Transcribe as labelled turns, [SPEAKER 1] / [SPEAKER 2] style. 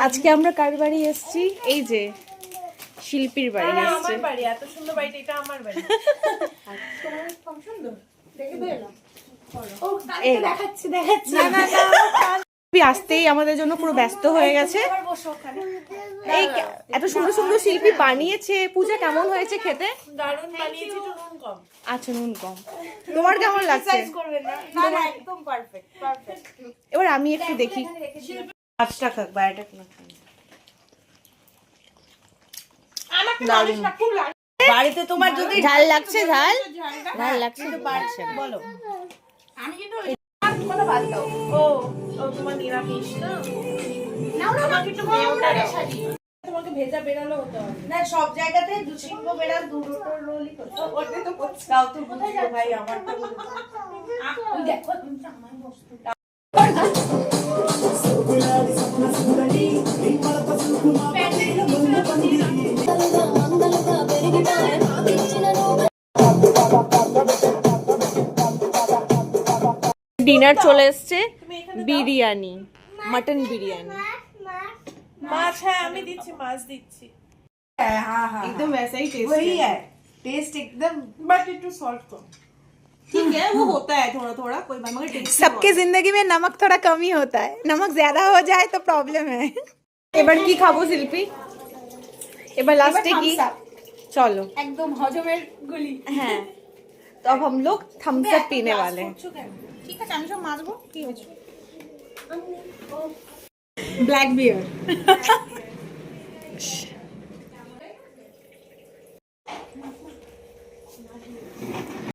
[SPEAKER 1] আজকে আমরা কার বাড়ি এসেছি? এই যে শিল্পীর বাড়ি এসেছি।
[SPEAKER 2] আমার বাড়ি, এত সুন্দর বাড়িটা, এটা আমার বাড়ি। দেখাচ্ছি।
[SPEAKER 1] আসতেই আমাদের জন্য পুরো ব্যস্ত হয়ে গেছে। এই এত সুন্দর সুন্দর শিল্পী বানিয়েছে। পূজা কেমন হয়েছে খেতে?
[SPEAKER 2] দারুণ বানিয়েছি, একটু নুন কম।
[SPEAKER 1] আচ্ছা, নুন কম। তোমার কেমন লাগছে?
[SPEAKER 2] একদম পারফেক্ট পারফেক্ট।
[SPEAKER 1] এবার আমি একটু দেখি।
[SPEAKER 2] 5 টাকা বাইরেটা কিনা খাই। বাড়িতে তোমার যদি
[SPEAKER 1] ঝাল লাগছে, ঝাল ঝাল লাগছে তো বাড়ছে।
[SPEAKER 2] বলো, আমি কিন্তু কথা বাদ দাও। ও ও তোমার নিরামিষ না? আমাকে একটু মেয়োটা দাও। তোমাকে ভেজা বেরালো হতে হবে না, সব জায়গাতে দুশিম্ব বেরাল দুটো রোলই করছো। ওটা তো দাও তো বুঝছো ভাই, আমার তো ওই দেখো তুমি আমার বস্তুটা
[SPEAKER 1] ডিনার চলে এসছে। বিরিয়ানি, মটন বিরিয়ানি।
[SPEAKER 2] মাছ, হ্যাঁ আমি দিচ্ছি, মাছ দিচ্ছি।
[SPEAKER 1] एकदम वैसा ही टेस्ट
[SPEAKER 2] वही है, टेस्ट एकदम, बट इटू सॉल्ट कम।
[SPEAKER 1] ठीक है, वो होता है थोड़ा थोड़ा, कोई बात नहीं। सबके जिंदगी में नमक थोड़ा कम ही होता है, नमक ज्यादा हो जाए तो प्रॉब्लम है। এবার কি খাবো শিল্পী? এবার লাস্টে কি? চলো
[SPEAKER 2] एकदम হজমের গুলি।
[SPEAKER 1] হ্যাঁ, তো अब हम लोग थम्स अप पीने वाले हैं।
[SPEAKER 2] ঠিক আছে, আমি সব মাজবো। কি হয়েছে?
[SPEAKER 1] Black bear.